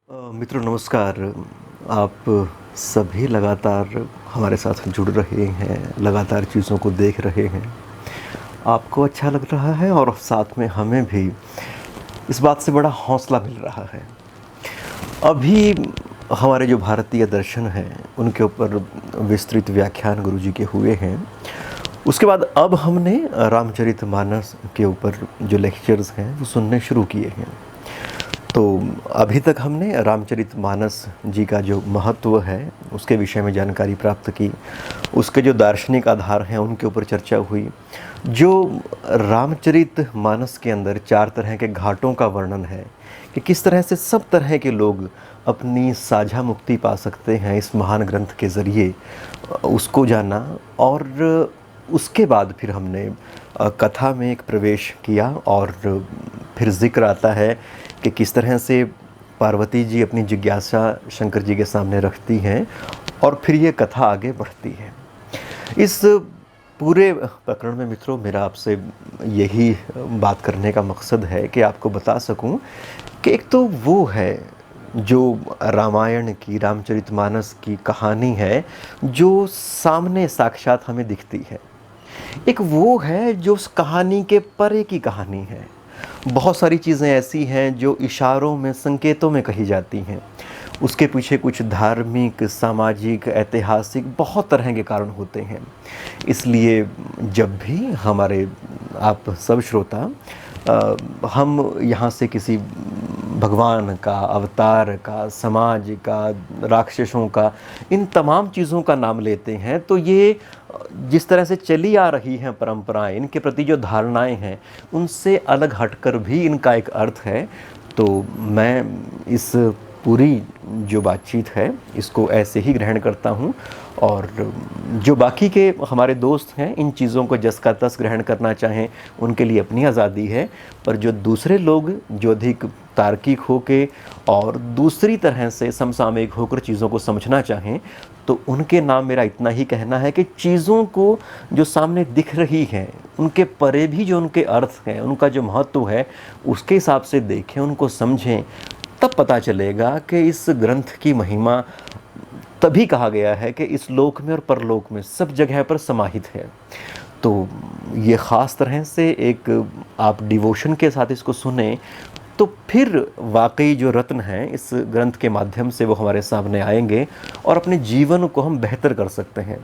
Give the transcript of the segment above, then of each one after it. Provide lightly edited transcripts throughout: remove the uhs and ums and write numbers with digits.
मित्रों नमस्कार। आप सभी लगातार हमारे साथ जुड़ रहे हैं, लगातार चीज़ों को देख रहे हैं। आपको अच्छा लग रहा है और साथ में हमें भी इस बात से बड़ा हौसला मिल रहा है। अभी हमारे जो भारतीय दर्शन हैं, उनके ऊपर विस्तृत व्याख्यान गुरुजी के हुए हैं। उसके बाद अब हमने रामचरितमानस के ऊपर जो लेक्चर्स हैं, वो सुनने शुरू किए हैं। तो अभी तक हमने रामचरितमानस जी का जो महत्व है उसके विषय में जानकारी प्राप्त की। उसके जो दार्शनिक आधार हैं उनके ऊपर चर्चा हुई। जो रामचरितमानस के अंदर 4 तरह के घाटों का वर्णन है कि किस तरह से सब तरह के लोग अपनी साझा मुक्ति पा सकते हैं इस महान ग्रंथ के ज़रिए, उसको जाना। और उसके बाद फिर हमने कथा में एक प्रवेश किया और फिर ज़िक्र आता है कि किस तरह से पार्वती जी अपनी जिज्ञासा शंकर जी के सामने रखती हैं और फिर ये कथा आगे बढ़ती है। इस पूरे प्रकरण में मित्रों मेरा आपसे यही बात करने का मकसद है कि आपको बता सकूं कि एक तो वो है जो रामायण की, रामचरितमानस की कहानी है जो सामने साक्षात हमें दिखती है। एक वो है जो उस कहानी के परे की कहानी है। बहुत सारी चीज़ें ऐसी हैं जो इशारों में, संकेतों में कही जाती हैं। उसके पीछे कुछ धार्मिक, सामाजिक, ऐतिहासिक बहुत तरह के कारण होते हैं। इसलिए जब भी हमारे आप सब श्रोता हम यहाँ से किसी भगवान का, अवतार का, समाज का, राक्षसों का, इन तमाम चीज़ों का नाम लेते हैं तो ये जिस तरह से चली आ रही हैं परंपराएं, इनके प्रति जो धारणाएं हैं, उनसे अलग हटकर भी इनका एक अर्थ है। तो मैं इस पूरी जो बातचीत है इसको ऐसे ही ग्रहण करता हूँ। और जो बाकी के हमारे दोस्त हैं इन चीज़ों को जस का तस ग्रहण करना चाहें, उनके लिए अपनी आज़ादी है। पर जो दूसरे लोग जो अधिक तार्किक होके और दूसरी तरह से समसामयिक होकर चीज़ों को समझना चाहें, तो उनके नाम मेरा इतना ही कहना है कि चीज़ों को जो सामने दिख रही हैं उनके परे भी जो उनके अर्थ हैं, उनका जो महत्व है, उसके हिसाब से देखें, उनको समझें। तब पता चलेगा कि इस ग्रंथ की महिमा तभी कहा गया है कि इस लोक में और परलोक में सब जगह पर समाहित है। तो ये ख़ास तरह से एक आप डिवोशन के साथ इसको सुने तो फिर वाकई जो रत्न हैं इस ग्रंथ के माध्यम से वो हमारे सामने आएंगे और अपने जीवन को हम बेहतर कर सकते हैं।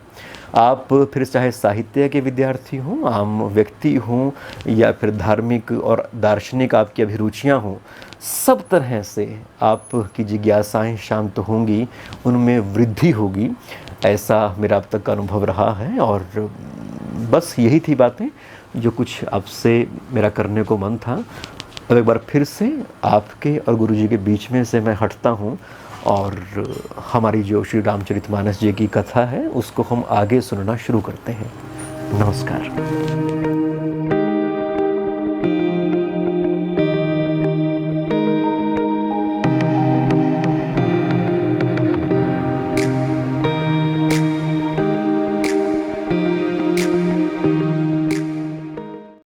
आप फिर चाहे साहित्य के विद्यार्थी हों, आम व्यक्ति हों, या फिर धार्मिक और दार्शनिक आपकी अभिरुचियां हों, सब तरह से आपकी जिज्ञासाएं शांत होंगी, उनमें वृद्धि होगी। ऐसा मेरा अब तक का अनुभव रहा है। और बस यही थी बातें जो कुछ आपसे मेरा करने को मन था। अब एक बार फिर से आपके और गुरुजी के बीच में से मैं हटता हूँ और हमारी जो श्री रामचरितमानस जी की कथा है उसको हम आगे सुनना शुरू करते हैं। नमस्कार।